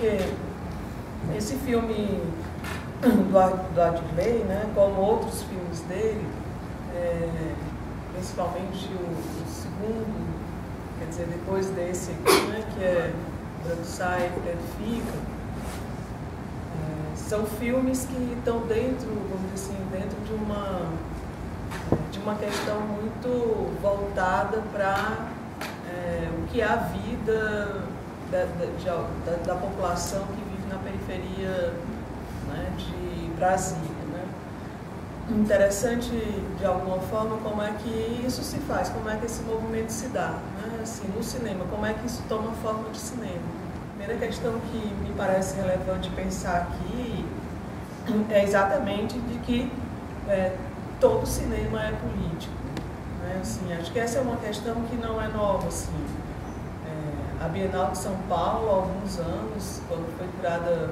porque esse filme do Adley, né, como outros filmes dele, principalmente o segundo, quer dizer, depois desse aqui, né, que é Branco Sai, Preto Fica, são filmes que estão dentro, vamos dizer assim, dentro de uma questão muito voltada para o que é a vida da população que vive na periferia, né, de Brasília. Né? Interessante, de alguma forma, como é que isso se faz, como é que esse movimento se dá, né? Assim, no cinema, como é que isso toma forma de cinema. A primeira questão que me parece relevante pensar aqui é exatamente de que todo cinema é político. Né? Assim, acho que essa é uma questão que não é nova. Assim. A Bienal de São Paulo, há alguns anos, quando foi criada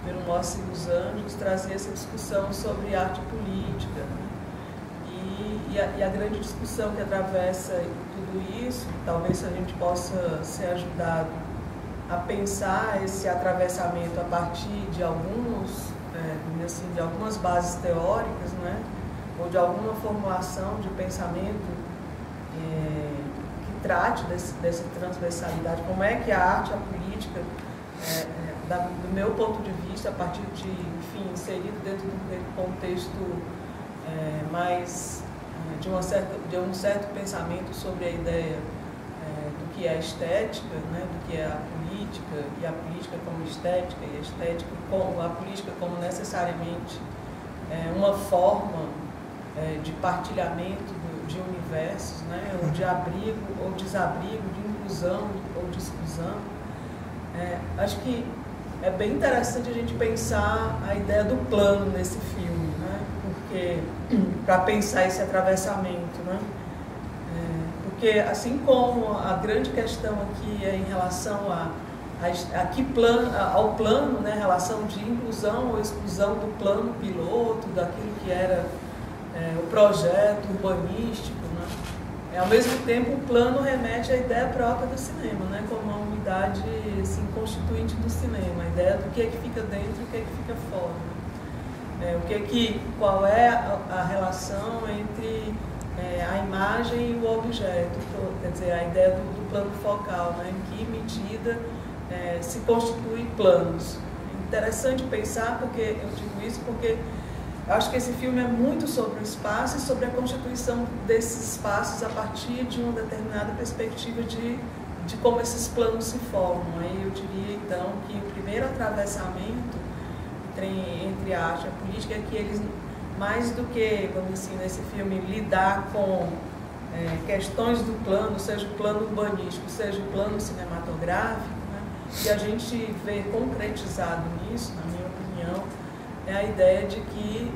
pelo Moacir dos Anjos, trazia essa discussão sobre arte política. Né? E a grande discussão que atravessa tudo isso, talvez se a gente possa ser ajudado a pensar esse atravessamento a partir de de algumas bases teóricas, né? Ou de alguma formulação de pensamento que trate dessa transversalidade. Como é que a arte e a política, do meu ponto de vista, a partir de, enfim, inserido dentro do contexto mais de um certo pensamento sobre a ideia do que é a estética, né, do que é a política, e a política como estética, e a estética como a política como necessariamente uma forma de partilhamento de universos, né, ou de abrigo ou desabrigo, de inclusão ou de exclusão. Acho que é bem interessante a gente pensar a ideia do plano nesse filme, né, porque para pensar esse atravessamento, né, porque assim como a grande questão aqui é em relação ao plano, né, relação de inclusão ou exclusão do plano piloto, daquilo que era o projeto urbanístico, né? Ao mesmo tempo, o plano remete à ideia própria do cinema, né? Como uma unidade assim, constituinte do cinema, a ideia do que é que fica dentro e o que é que fica fora. Né? Qual é a relação entre a imagem e o objeto, quer dizer, a ideia do plano focal, né? Em que medida se constituem planos. É interessante pensar, porque eu digo isso porque eu acho que esse filme é muito sobre o espaço e sobre a constituição desses espaços a partir de uma determinada perspectiva de como esses planos se formam. Aí eu diria, então, que o primeiro atravessamento entre a arte e a política é que eles, mais do que, vamos dizer assim, nesse filme, lidar com questões do plano, seja o plano urbanístico, seja o plano cinematográfico, né, e a gente vê concretizado nisso, na minha opinião, é a ideia de que,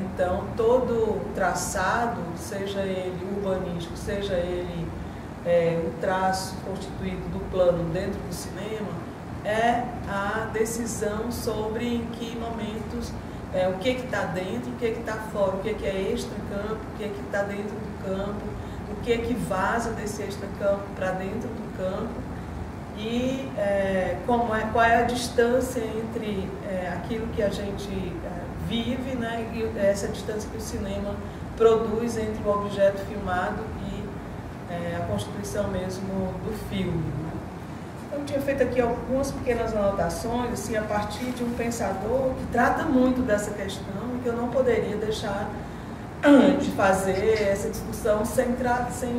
então, todo traçado, seja ele urbanístico, seja ele o traço constituído do plano dentro do cinema, é a decisão sobre em que momentos, o que está dentro, o que está fora, o que é extra-campo, o que está dentro do campo, o que vaza desse extra-campo para dentro do campo, e qual é a distância entre aquilo que a gente vive, né, e essa distância que o cinema produz entre o objeto filmado e a constituição mesmo do filme. Né? Eu tinha feito aqui algumas pequenas anotações, assim, a partir de um pensador que trata muito dessa questão e que eu não poderia deixar de fazer essa discussão sem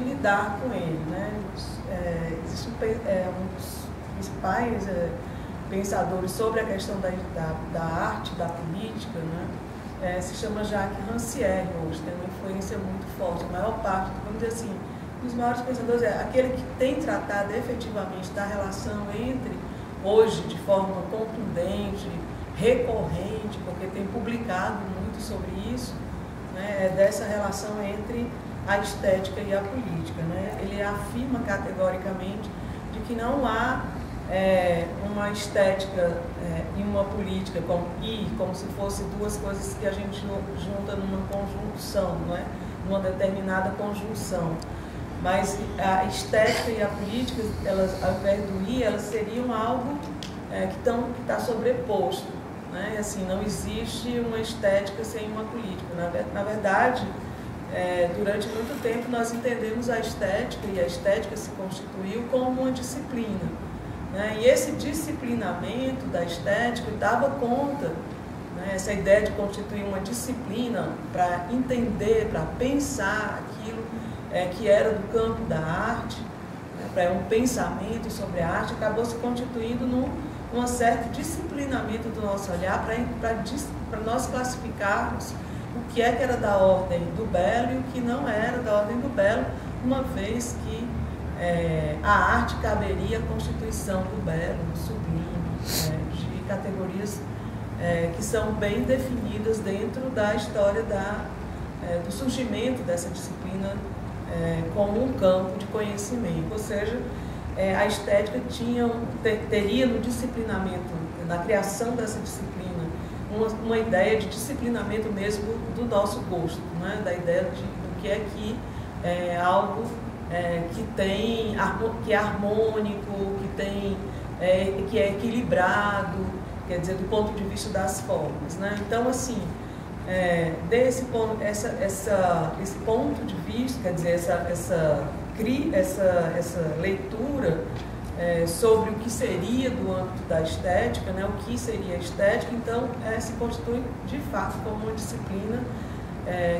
lidar com ele. Né? Existe um dos principais pensadores sobre a questão da arte, da política, né? Se chama Jacques Rancière, hoje tem uma influência muito forte. A maior parte, vamos dizer assim, dos maiores pensadores é aquele que tem tratado efetivamente da relação entre, hoje, de forma contundente, recorrente, porque tem publicado muito sobre isso, né? Dessa relação entre a estética e a política. Né? Ele afirma categoricamente de que não há uma estética e uma política como se fossem duas coisas que a gente junta numa conjunção, não é? Numa determinada conjunção. Mas a estética e a política, elas, ao invés do elas seriam algo que está sobreposto, né? Assim, não existe uma estética sem uma política. Na verdade, durante muito tempo nós entendemos a estética, e a estética se constituiu como uma disciplina, né? E esse disciplinamento da estética dava conta, né, essa ideia de constituir uma disciplina para entender, para pensar aquilo que era do campo da arte, né, para um pensamento sobre a arte, acabou se constituindo num certo disciplinamento do nosso olhar para nós classificarmos o que era da ordem do belo e o que não era da ordem do belo, uma vez que a arte caberia a constituição do belo, do sublime, de categorias que são bem definidas dentro da história do surgimento dessa disciplina como um campo de conhecimento. Ou seja, a estética teria no disciplinamento, na criação dessa disciplina, uma ideia de disciplinamento mesmo do nosso gosto, né? Da ideia do que algo que é harmônico, que é equilibrado, quer dizer, do ponto de vista das formas, né? Então, assim, esse ponto de vista, quer dizer, essa leitura sobre o que seria do âmbito da estética, né? O que seria a estética, então, se constitui, de fato, como uma disciplina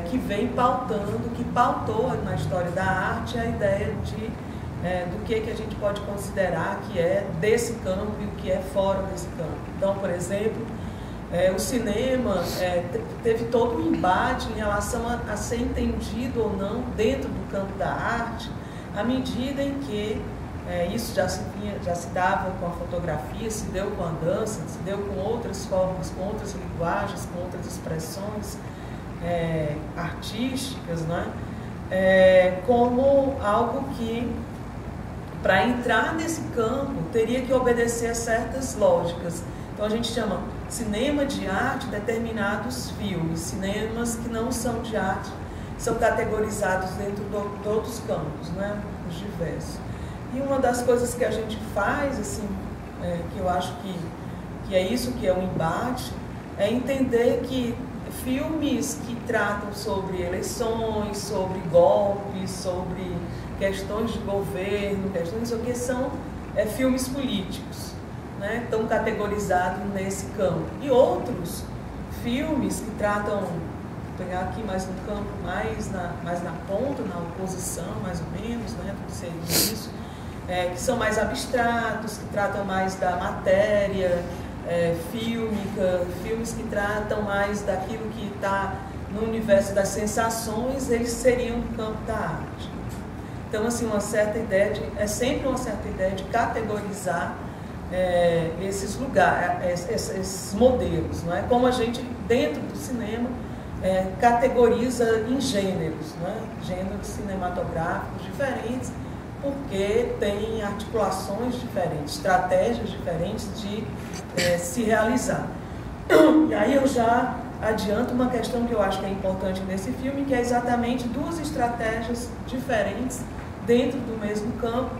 que vem pautando, que pautou na história da arte a ideia do que a gente pode considerar que é desse campo e o que é fora desse campo. Então, por exemplo, o cinema teve todo um embate em relação a ser entendido ou não dentro do campo da arte, à medida em que isso já se dava com a fotografia, se deu com a dança, se deu com outras formas, com outras linguagens, com outras expressões artísticas, né? Como algo que, para entrar nesse campo, teria que obedecer a certas lógicas. Então a gente chama cinema de arte determinados filmes, cinemas que não são de arte, são categorizados dentro de outros campos, né? Os diversos. E uma das coisas que a gente faz, assim, que eu acho que é isso que é um embate, é entender que filmes que tratam sobre eleições, sobre golpes, sobre questões de governo, questões o que são filmes políticos, né? Estão categorizados nesse campo. E outros filmes que tratam, vou pegar aqui mais um campo mais na ponta, na oposição, mais ou menos, né? Do que seria isso, que são mais abstratos, que tratam mais da matéria fílmica, filmes que tratam mais daquilo que está no universo das sensações, eles seriam do campo da arte. Então, assim, sempre uma certa ideia de categorizar esses lugares, esses modelos, não é? Como a gente, dentro do cinema, categoriza em gêneros, né? Gêneros cinematográficos diferentes, porque tem articulações diferentes, estratégias diferentes de se realizar. E aí eu já adianto uma questão que eu acho que é importante nesse filme, que é exatamente duas estratégias diferentes dentro do mesmo campo,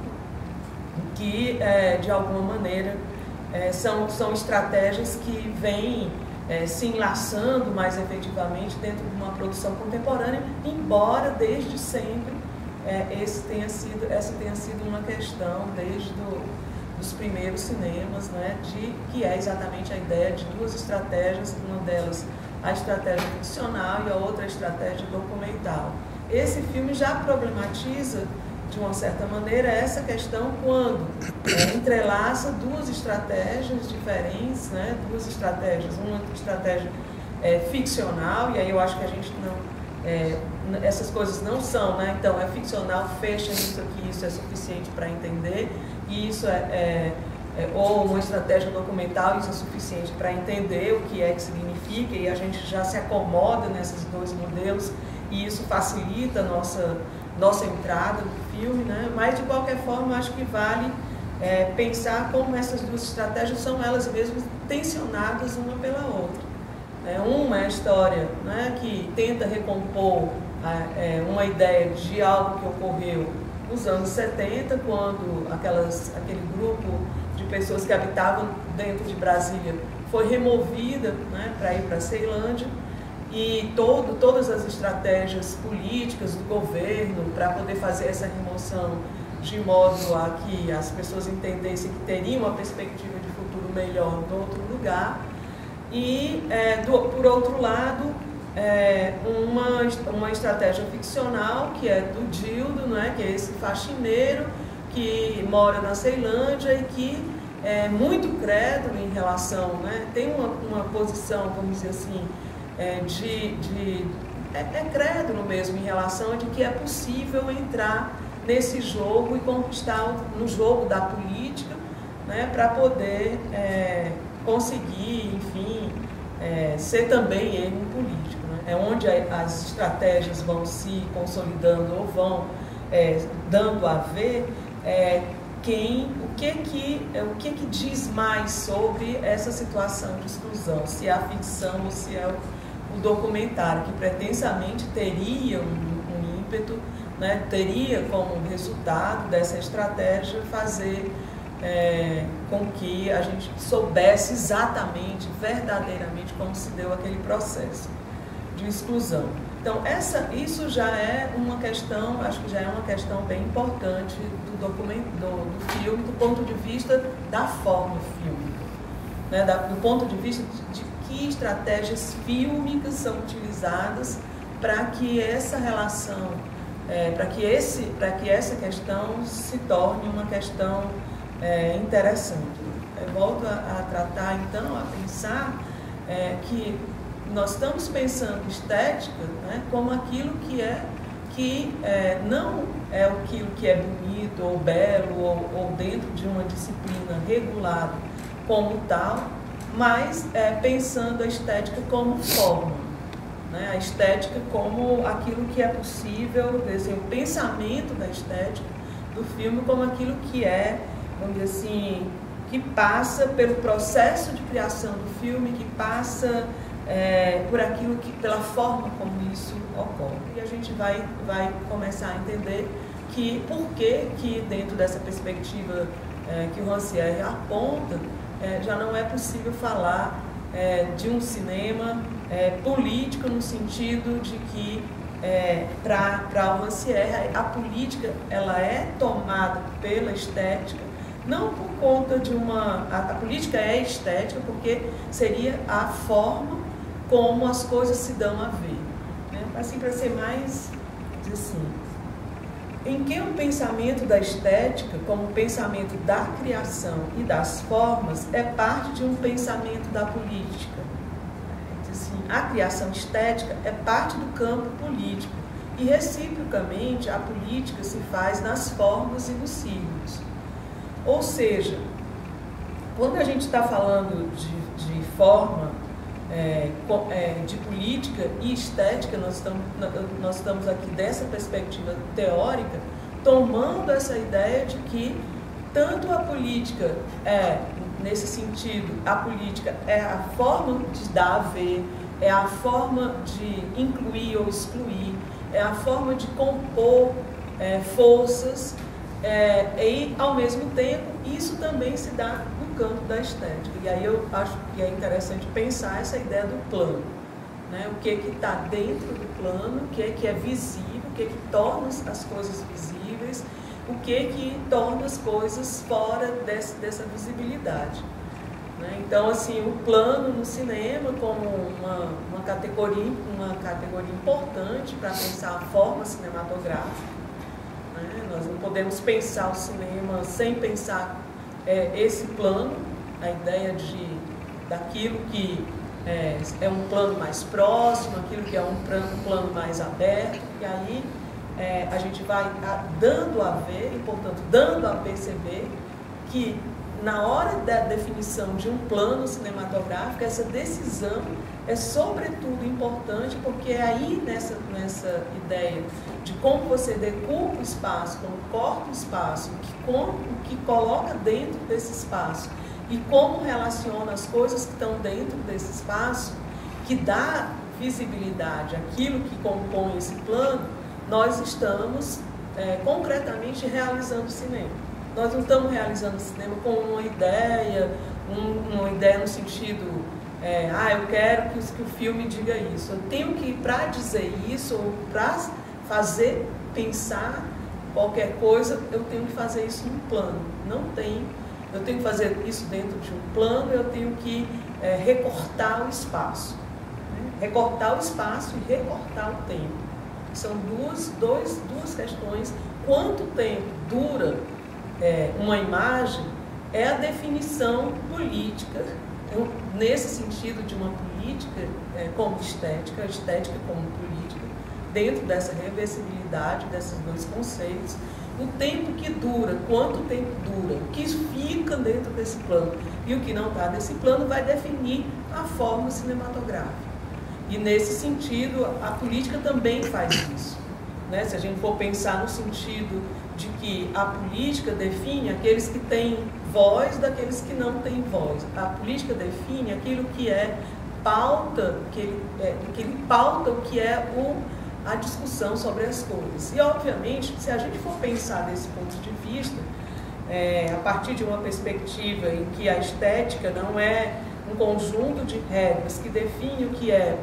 que de alguma maneira são estratégias que vêm se enlaçando mais efetivamente dentro de uma produção contemporânea, embora desde sempre essa tenha sido uma questão desde dos primeiros cinemas, né, que é exatamente a ideia de duas estratégias, uma delas a estratégia ficcional e a outra a estratégia documental. Esse filme já problematiza, de uma certa maneira, essa questão quando entrelaça duas estratégias diferentes, né, duas estratégias, uma estratégia ficcional, e aí eu acho que a gente não... essas coisas não são, né? Então, ficcional, fecha nisso aqui, isso é suficiente para entender, e isso ou uma estratégia documental, isso é suficiente para entender o que significa, e a gente já se acomoda nesses dois modelos, e isso facilita a nossa entrada no filme, né? Mas, de qualquer forma, acho que vale pensar como essas duas estratégias são elas mesmas tensionadas uma pela outra. Uma é a história, né, que tenta recompor uma ideia de algo que ocorreu nos anos 70, quando aquele grupo de pessoas que habitavam dentro de Brasília foi removida, né, para ir para a Ceilândia, e todas as estratégias políticas do governo para poder fazer essa remoção de modo a que as pessoas entendessem que teriam uma perspectiva de futuro melhor em outro lugar. E, por outro lado, uma estratégia ficcional, que é do Dildo, né, que é esse faxineiro que mora na Ceilândia e que é muito crédulo em relação, né, tem uma posição, vamos dizer assim, crédulo mesmo em relação a de que é possível entrar nesse jogo e conquistar no jogo da política, né, para poder conseguir, enfim, ser também ele um político, né? É onde as estratégias vão se consolidando ou vão dando a ver o que diz mais sobre essa situação de exclusão, se é a ficção ou se é o documentário, que pretensamente teria um ímpeto, né, teria como resultado dessa estratégia fazer com que a gente soubesse exatamente, verdadeiramente, como se deu aquele processo de exclusão. Então, isso já é uma questão, acho que já é uma questão bem importante do filme, do ponto de vista da forma fílmica, né, do ponto de vista de que estratégias fílmicas são utilizadas para que essa relação, para que essa questão se torne uma questão interessante. Eu volto a tratar, então, a pensar que nós estamos pensando estética, né, como aquilo que não é aquilo que é bonito ou belo ou dentro de uma disciplina regulada como tal, mas pensando a estética como forma, né, a estética como aquilo que é possível, dizer, o pensamento da estética do filme como aquilo que vamos dizer assim, que passa pelo processo de criação do filme, que passa por aquilo pela forma como isso ocorre. E a gente vai começar a entender por que dentro dessa perspectiva que o Rancière aponta, já não é possível falar de um cinema político no sentido de que para o Rancière a política ela é tomada pela estética, não por conta de a política é estética porque seria a forma como as coisas se dão a ver, né? Assim, para ser mais, assim, em que o pensamento da estética, como o pensamento da criação e das formas, é parte de um pensamento da política. Assim, a criação estética é parte do campo político e, reciprocamente, a política se faz nas formas e nos signos. Ou seja, quando a gente está falando de forma, de política e estética, nós estamos aqui dessa perspectiva teórica, tomando essa ideia de que tanto a política nesse sentido, a política é a forma de dar a ver, é a forma de incluir ou excluir, é a forma de compor forças, e ao mesmo tempo isso também se dá no campo da estética. E aí eu acho que é interessante pensar essa ideia do plano, né? O que está dentro do plano, o que é visível, o que torna as coisas visíveis, o que torna as coisas fora dessa visibilidade, né? Então, assim, o plano no cinema como uma categoria importante para pensar a forma cinematográfica. Nós não podemos pensar o cinema sem pensar esse plano, a ideia daquilo que é um plano mais próximo, aquilo que é um plano mais aberto, e aí a gente vai dando a ver e, portanto, dando a perceber que na hora da definição de um plano cinematográfico, essa decisão é sobretudo importante, porque é aí nessa ideia de como você decupa o espaço, como corta o espaço, o que coloca dentro desse espaço e como relaciona as coisas que estão dentro desse espaço, que dá visibilidade àquilo que compõe esse plano, nós estamos concretamente realizando o cinema. Nós não estamos realizando cinema com uma ideia no sentido, eu quero que o filme diga isso. Eu tenho que, para dizer isso, ou para fazer pensar qualquer coisa, eu tenho que fazer isso num plano. Não tem, eu tenho que fazer isso dentro de um plano, eu tenho que recortar o espaço. Né? Recortar o espaço e recortar o tempo. São duas questões. Quanto tempo dura uma imagem é a definição política, nesse sentido de uma política como estética como política, dentro dessa reversibilidade desses dois conceitos, o tempo que dura, quanto tempo dura, o que fica dentro desse plano e o que não está nesse plano vai definir a forma cinematográfica. E nesse sentido, a política também faz isso. Né? Se a gente for pensar no sentido de que a política define aqueles que têm voz daqueles que não têm voz. A política define aquilo que pauta, que ele pauta o que é a discussão sobre as coisas. E, obviamente, se a gente for pensar desse ponto de vista, a partir de uma perspectiva em que a estética não é um conjunto de regras que define o que é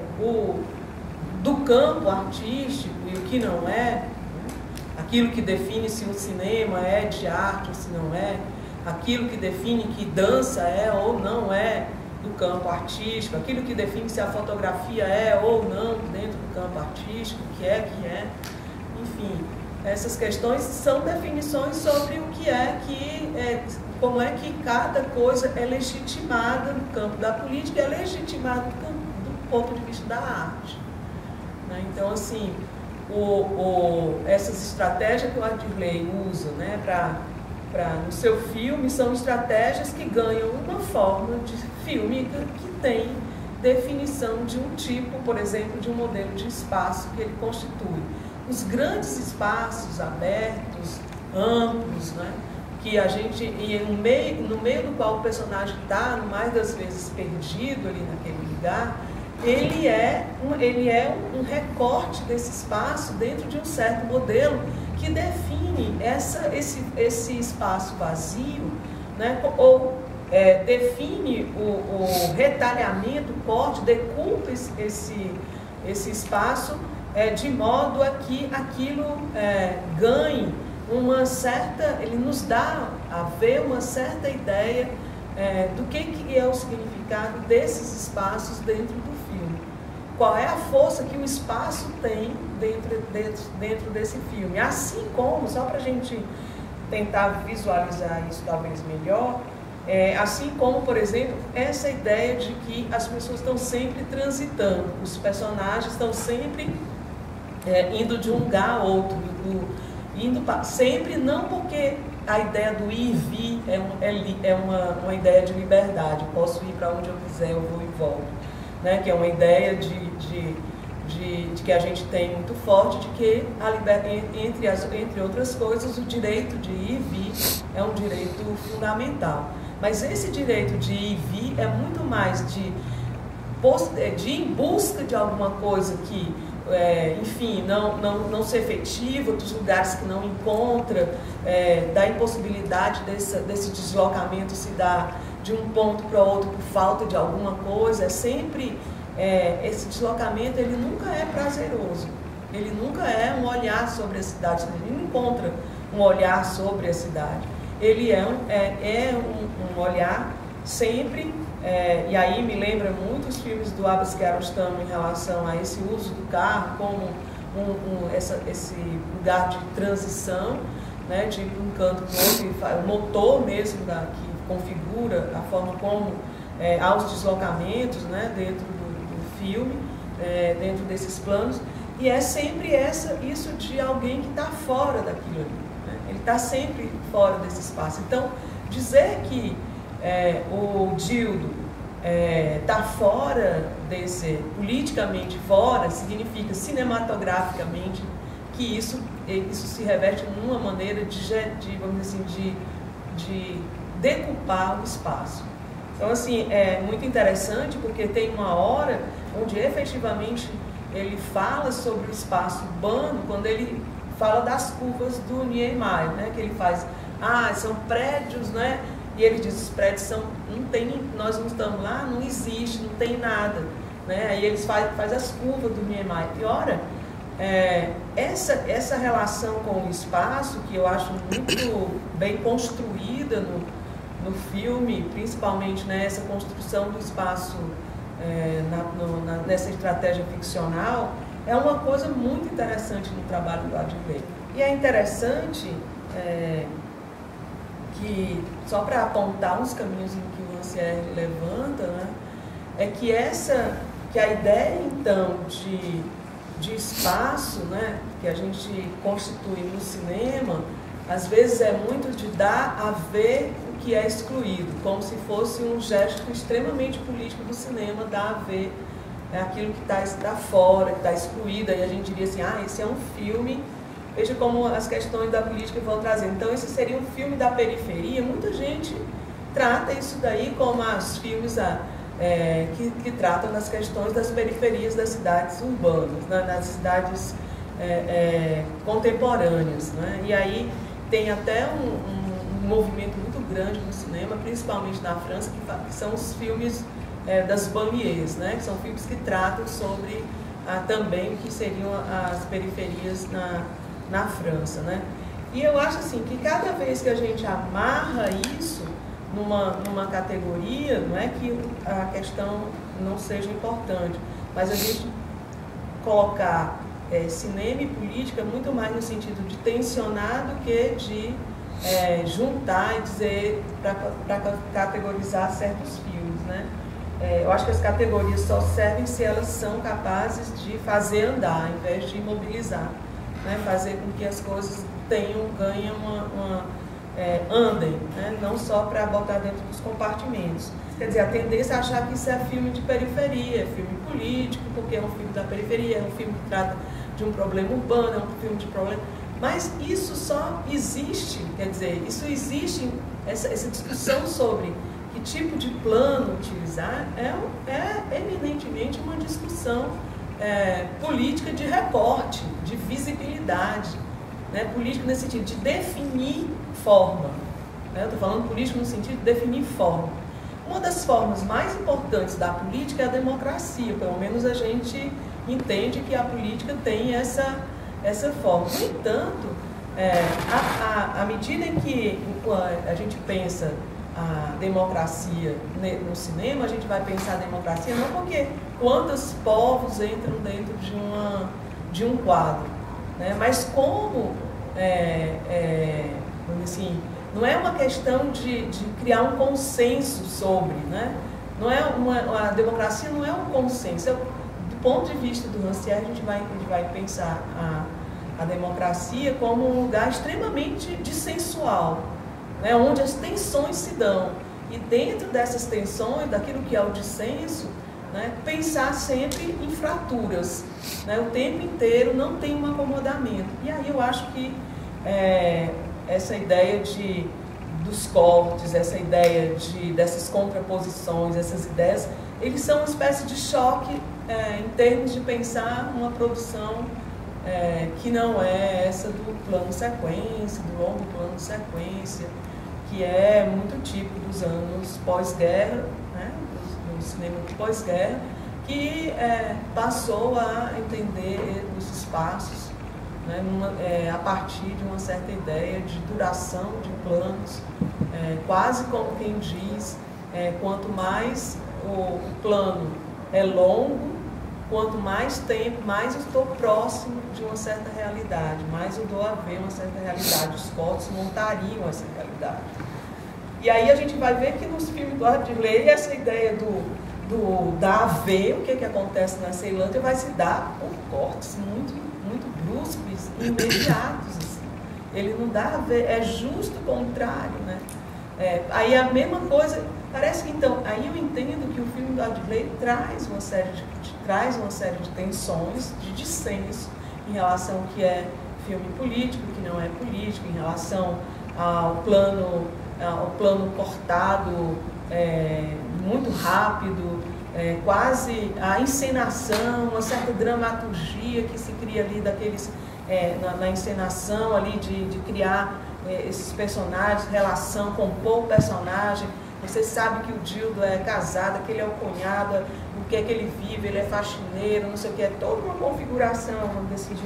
do campo artístico e o que não é, aquilo que define se o cinema é de arte ou se não é, aquilo que define que dança é ou não é do campo artístico, aquilo que define se a fotografia é ou não dentro do campo artístico, o que é, enfim, essas questões são definições sobre o que como é que cada coisa é legitimada no campo da política, é legitimada do ponto de vista da arte. Né? Então, assim, essas estratégias que o Adirley usa, né, no seu filme são estratégias que ganham uma forma de fílmica que tem definição de um tipo, por exemplo, de um modelo de espaço que ele constitui. Os grandes espaços abertos, amplos, né, que a gente, no meio do qual o personagem está, mais das vezes perdido ali naquele lugar, ele é um recorte desse espaço dentro de um certo modelo que define esse espaço vazio, né, ou define o retalhamento, o corte, decupa esse espaço de modo a que aquilo ganhe ele nos dá a ver uma certa ideia do que é o significado desses espaços dentro do filme. Qual é a força que o espaço tem dentro desse filme. Assim como, só para a gente tentar visualizar isso talvez melhor, assim como, por exemplo, essa ideia de que as pessoas estão sempre transitando, os personagens estão sempre indo de um lugar a outro, sempre não porque a ideia do ir e vir é uma ideia de liberdade, eu posso ir para onde eu quiser, eu vou e volto, né? Que é uma ideia de que a gente tem muito forte, de que entre outras coisas, o direito de ir e vir é um direito fundamental. Mas esse direito de ir e vir é muito mais de ir em busca de alguma coisa que, enfim, não se efetiva, dos lugares que não encontra, da impossibilidade desse deslocamento se dar de um ponto para outro por falta de alguma coisa. É sempre esse deslocamento, ele nunca é prazeroso, ele nunca é um olhar sobre a cidade, ele não encontra um olhar sobre a cidade, ele é um olhar sempre. E aí me lembra muito os filmes do Abbas Kiarostami em relação a esse uso do carro como esse lugar de transição, né, de ir para um canto para outro, o motor mesmo que configura a forma como há os deslocamentos, né, dentro do filme, dentro desses planos, e é sempre isso de alguém que está fora daquilo ali, né? Ele está sempre fora desse espaço. Então, dizer que o Dildo está fora politicamente fora, significa cinematograficamente que isso se reverte numa maneira vamos dizer assim, de decupar o espaço. Então, assim, é muito interessante porque tem uma hora onde efetivamente ele fala sobre o espaço urbano, quando ele fala das curvas do Niemeyer, né, que ele faz são prédios, né? E ele diz, os prédios são, não tem, nós não estamos lá, não existe, não tem nada, né? Aí eles faz as curvas do Niemeyer. E ora, essa relação com o espaço, que eu acho muito bem construída no filme, principalmente, né, essa construção do espaço nessa estratégia ficcional, é uma coisa muito interessante no trabalho do Adley. E é interessante que, só para apontar uns caminhos em que o Rancière levanta, né, é que a ideia, então, de espaço, né, que a gente constitui no cinema, às vezes é muito de dar a ver o que é excluído, como se fosse um gesto extremamente político do cinema, dar a ver aquilo que está fora, que está excluído, e a gente diria assim, esse é um filme, veja como as questões da política vão trazer. Então esse seria um filme da periferia. Muita gente trata isso daí como os filmes que tratam das questões das periferias das cidades urbanas, né, das cidades contemporâneas, né? E aí tem até um movimento muito grande no cinema, principalmente na França, que são os filmes das banlieues, né? Que são filmes que tratam sobre também o que seriam as periferias na França, né? E eu acho assim que cada vez que a gente amarra isso numa categoria, não é que a questão não seja importante, mas a gente colocar cinema e política muito mais no sentido de tensionar do que de juntar e dizer para categorizar certos filmes, né? Eu acho que as categorias só servem se elas são capazes de fazer andar, ao invés de imobilizar, né? Fazer com que as coisas ganhem andem, né? Não só para botar dentro dos compartimentos. Quer dizer, a tendência é achar que isso é filme de periferia, é filme político, porque é um filme da periferia, é um filme que trata de um problema urbano, é um filme de problema... Mas isso só existe, quer dizer, isso existe, essa discussão sobre que tipo de plano utilizar é eminentemente uma discussão política de recorte, de visibilidade, né? Política nesse sentido de definir forma, né? Eu estou falando político no sentido de definir forma. Uma das formas mais importantes da política é a democracia, pelo menos a gente entende que a política tem essa forma. No entanto, à medida em que a gente pensa a democracia no cinema, a gente vai pensar a democracia não porque quantos povos entram dentro de um quadro, né? Mas como, assim, não é uma questão de criar um consenso sobre, né? A democracia não é um consenso. Do ponto de vista do Rancière, a gente vai pensar a democracia como um lugar extremamente dissensual, né, onde as tensões se dão. E dentro dessas tensões, daquilo que é o dissenso, né, pensar sempre em fraturas, né, o tempo inteiro não tem um acomodamento. E aí eu acho que essa ideia dos cortes, essa ideia dessas contraposições, essas ideias, eles são uma espécie de choque em termos de pensar uma produção que não é essa do plano sequência, do longo plano sequência, que é muito típico dos anos pós-guerra, né, do cinema pós-guerra, que passou a entender os espaços, né, a partir de uma certa ideia de duração de planos, quase como quem diz, quanto mais o plano é longo, quanto mais tempo, mais eu estou próximo de uma certa realidade, mais eu dou a ver uma certa realidade. Os cortes montariam essa realidade. E aí a gente vai ver que nos filmes do Adley, essa ideia da a ver o que acontece na Ceilândia vai se dar por cortes muito, muito bruscos e imediatos. Assim. Ele não dá a ver, é justo o contrário, né? Aí a mesma coisa, parece que então, aí eu entendo que o filme do Adley traz uma série de tensões, de dissenso em relação ao que é filme político, que não é político, em relação ao plano cortado muito rápido, quase a encenação, uma certa dramaturgia que se cria ali na encenação ali de criar esses personagens, relação, compor o personagem. Você sabe que o Dildo é casado, que ele é o cunhado, o que é que ele vive, ele é faxineiro, não sei o que, é toda uma configuração, vamos dizer assim,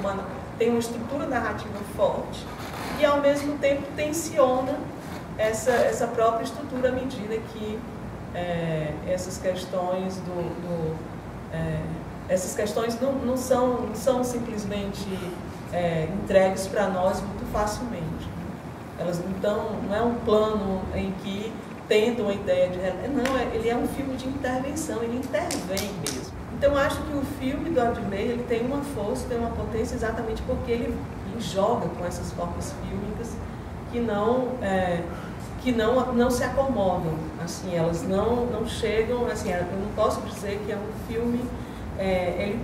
tem uma estrutura narrativa forte e ao mesmo tempo tensiona essa própria estrutura à medida que essas questões essas questões não são simplesmente entregues para nós muito facilmente. Elas não é um plano em que tenta uma ideia de... Não, ele é um filme de intervenção, ele intervém mesmo. Então, acho que o filme do Adley, ele tem uma força, tem uma potência exatamente porque ele joga com essas formas fílmicas que não se acomodam, assim, elas não chegam, assim, eu não posso dizer que é um filme,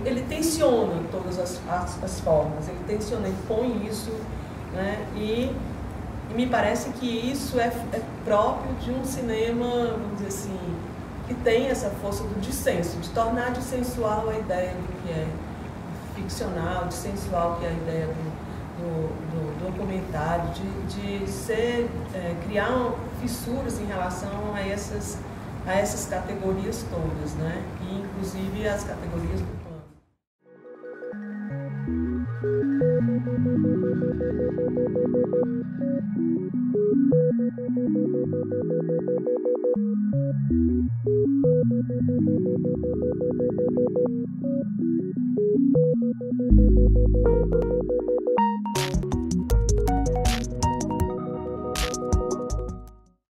ele tensiona todas as formas, ele tensiona, ele põe isso, né, e me parece que isso é próprio de um cinema, vamos dizer assim, que tem essa força do dissenso, de tornar dissensual a ideia do que é ficcional, dissensual que é a ideia do documentário, de criar fissuras em relação a essas categorias todas, né? E inclusive as categorias do plano.